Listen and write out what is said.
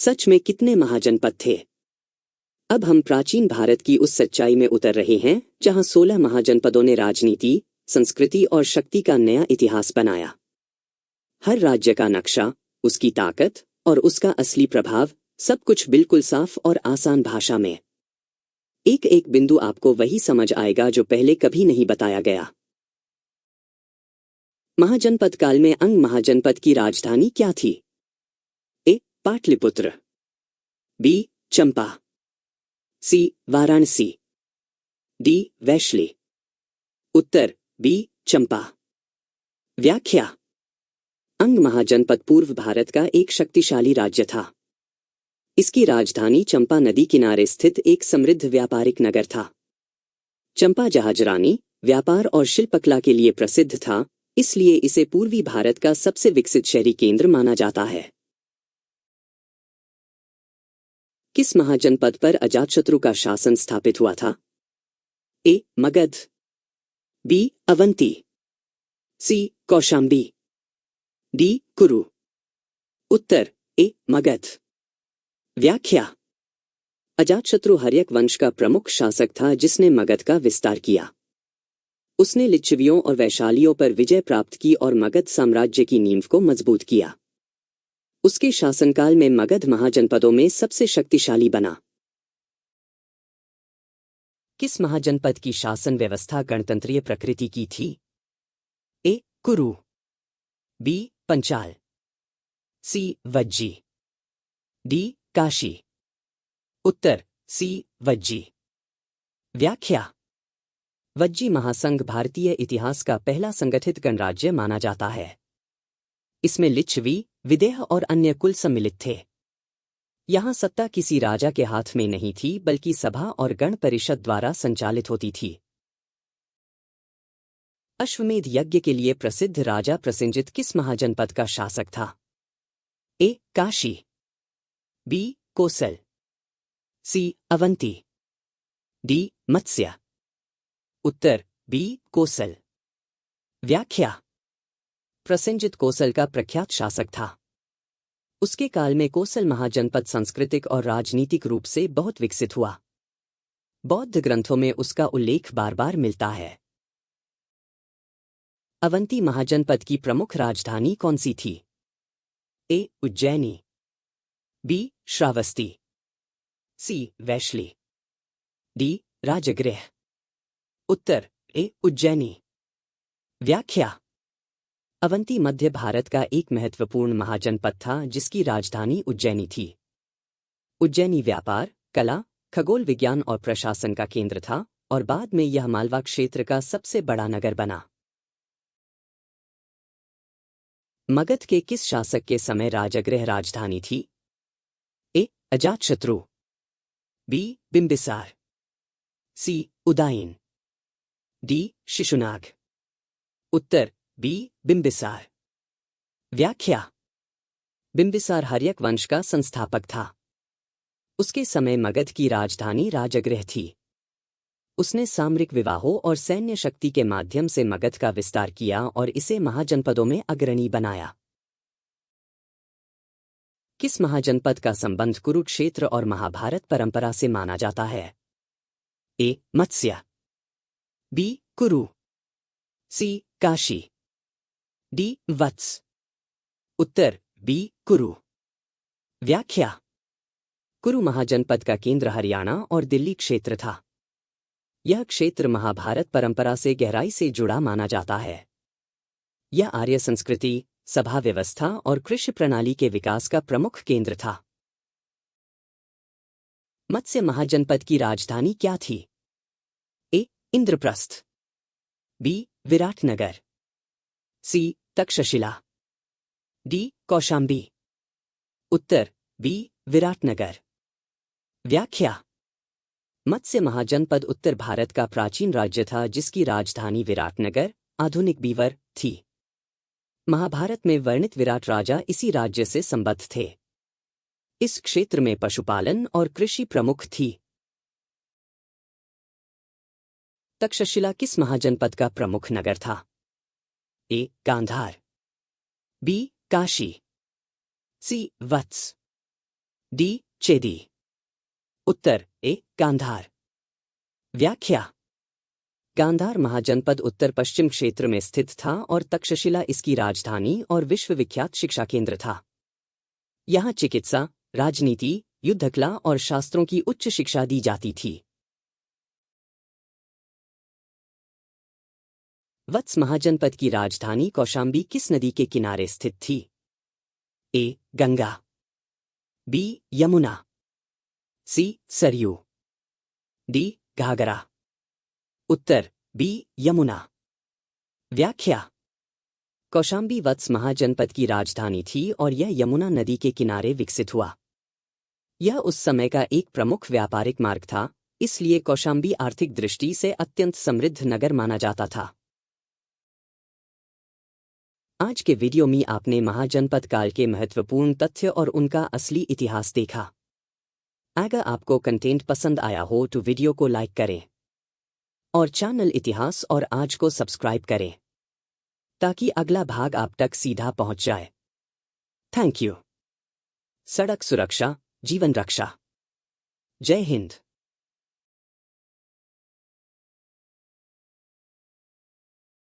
सच में कितने महाजनपद थे। अब हम प्राचीन भारत की उस सच्चाई में उतर रहे हैं जहां 16 महाजनपदों ने राजनीति, संस्कृति और शक्ति का नया इतिहास बनाया। हर राज्य का नक्शा, उसकी ताकत और उसका असली प्रभाव, सब कुछ बिल्कुल साफ और आसान भाषा में। एक एक बिंदु आपको वही समझ आएगा जो पहले कभी नहीं बताया गया। महाजनपद काल में अंग महाजनपद की राजधानी क्या थी? ए. पाटलिपुत्र, बी. चंपा, सी. वाराणसी, डी. वैशाली। उत्तर बी. चंपा। व्याख्या: अंग महाजनपद पूर्व भारत का एक शक्तिशाली राज्य था। इसकी राजधानी चंपा नदी किनारे स्थित एक समृद्ध व्यापारिक नगर था। चंपा जहाजरानी, व्यापार और शिल्पकला के लिए प्रसिद्ध था, इसलिए इसे पूर्वी भारत का सबसे विकसित शहरी केंद्र माना जाता है। किस महाजनपद पर अजातशत्रु का शासन स्थापित हुआ था? ए. मगध, बी. अवंती, सी. कौशांबी, डी. कुरु। उत्तर ए. मगध। व्याख्या: अजातशत्रु हर्यक वंश का प्रमुख शासक था जिसने मगध का विस्तार किया। उसने लिच्छवियों और वैशालियों पर विजय प्राप्त की और मगध साम्राज्य की नींव को मजबूत किया। उसके शासनकाल में मगध महाजनपदों में सबसे शक्तिशाली बना। किस महाजनपद की शासन व्यवस्था गणतंत्रीय प्रकृति की थी? ए. कुरु, बी. पंचाल, सी. वज्जी, डी. काशी। उत्तर सी. वज्जी। व्याख्या: वज्जी महासंघ भारतीय इतिहास का पहला संगठित गणराज्य माना जाता है। इसमें लिच्छवी, विदेह और अन्य कुल सम्मिलित थे। यहाँ सत्ता किसी राजा के हाथ में नहीं थी बल्कि सभा और गण परिषद द्वारा संचालित होती थी। अश्वमेध यज्ञ के लिए प्रसिद्ध राजा प्रसेनजित किस महाजनपद का शासक था? ए. काशी, बी. कोसल, सी. अवंती, डी. मत्स्य। उत्तर बी. कोसल। व्याख्या: प्रसेनजित कोसल का प्रख्यात शासक था। उसके काल में कोसल महाजनपद सांस्कृतिक और राजनीतिक रूप से बहुत विकसित हुआ। बौद्ध ग्रंथों में उसका उल्लेख बार बार मिलता है। अवंती महाजनपद की प्रमुख राजधानी कौन सी थी? ए. उज्जैनी, बी. श्रावस्ती, सी. वैशाली, डी. राजगृह। उत्तर ए. उज्जैनी। व्याख्या: अवंती मध्य भारत का एक महत्वपूर्ण महाजनपद था जिसकी राजधानी उज्जैनी थी। उज्जैनी व्यापार, कला, खगोल विज्ञान और प्रशासन का केंद्र था और बाद में यह मालवा क्षेत्र का सबसे बड़ा नगर बना। मगध के किस शासक के समय राजगृह राजधानी थी? ए. अजातशत्रु, बी. बिंबिसार, सी. उदयन, डी. शिशुनाग। उत्तर बी. बिंबिसार। व्याख्या: बिंबिसार हर्यक वंश का संस्थापक था। उसके समय मगध की राजधानी राजगृह थी। उसने सामरिक विवाहों और सैन्य शक्ति के माध्यम से मगध का विस्तार किया और इसे महाजनपदों में अग्रणी बनाया। किस महाजनपद का संबंध कुरुक्षेत्र और महाभारत परंपरा से माना जाता है? ए. मत्स्य, बी. कुरु, सी. काशी, डी. वत्स। उत्तर बी. कुरु। व्याख्या: कुरु महाजनपद का केंद्र हरियाणा और दिल्ली क्षेत्र था। यह क्षेत्र महाभारत परंपरा से गहराई से जुड़ा माना जाता है। यह आर्य संस्कृति, सभा व्यवस्था और कृषि प्रणाली के विकास का प्रमुख केंद्र था। मत्स्य महाजनपद की राजधानी क्या थी? ए. इंद्रप्रस्थ, बी. विराटनगर, सी. तक्षशिला, डी. कौशांबी। उत्तर बी. विराटनगर। व्याख्या: मत्स्य महाजनपद उत्तर भारत का प्राचीन राज्य था जिसकी राजधानी विराटनगर, आधुनिक बीवर, थी। महाभारत में वर्णित विराट राजा इसी राज्य से संबद्ध थे। इस क्षेत्र में पशुपालन और कृषि प्रमुख थी। तक्षशिला किस महाजनपद का प्रमुख नगर था? ए. गांधार, बी. काशी, सी. वत्स, डी चेदी। उत्तर ए गांधार। व्याख्या। गांधार महाजनपद उत्तर पश्चिम क्षेत्र में स्थित था और तक्षशिला इसकी राजधानी और विश्वविख्यात शिक्षा केंद्र था। यहाँ चिकित्सा, राजनीति, युद्धकला और शास्त्रों की उच्च शिक्षा दी जाती थी। वत्स महाजनपद की राजधानी कौशाम्बी किस नदी के किनारे स्थित थी? ए गंगा, बी यमुना, सी सरयू, डी घाघरा। उत्तर बी यमुना। व्याख्या। कौशाम्बी वत्स महाजनपद की राजधानी थी और यह यमुना नदी के किनारे विकसित हुआ। यह उस समय का एक प्रमुख व्यापारिक मार्ग था, इसलिए कौशाम्बी आर्थिक दृष्टि से अत्यंत समृद्ध नगर माना जाता था। आज के वीडियो में आपने महाजनपद काल के महत्वपूर्ण तथ्य और उनका असली इतिहास देखा। अगर आपको कंटेंट पसंद आया हो तो वीडियो को लाइक करें और चैनल इतिहास और आज को सब्सक्राइब करें ताकि अगला भाग आप तक सीधा पहुंच जाए। Thank you. सड़क सुरक्षा, जीवन रक्षा। जय हिंद।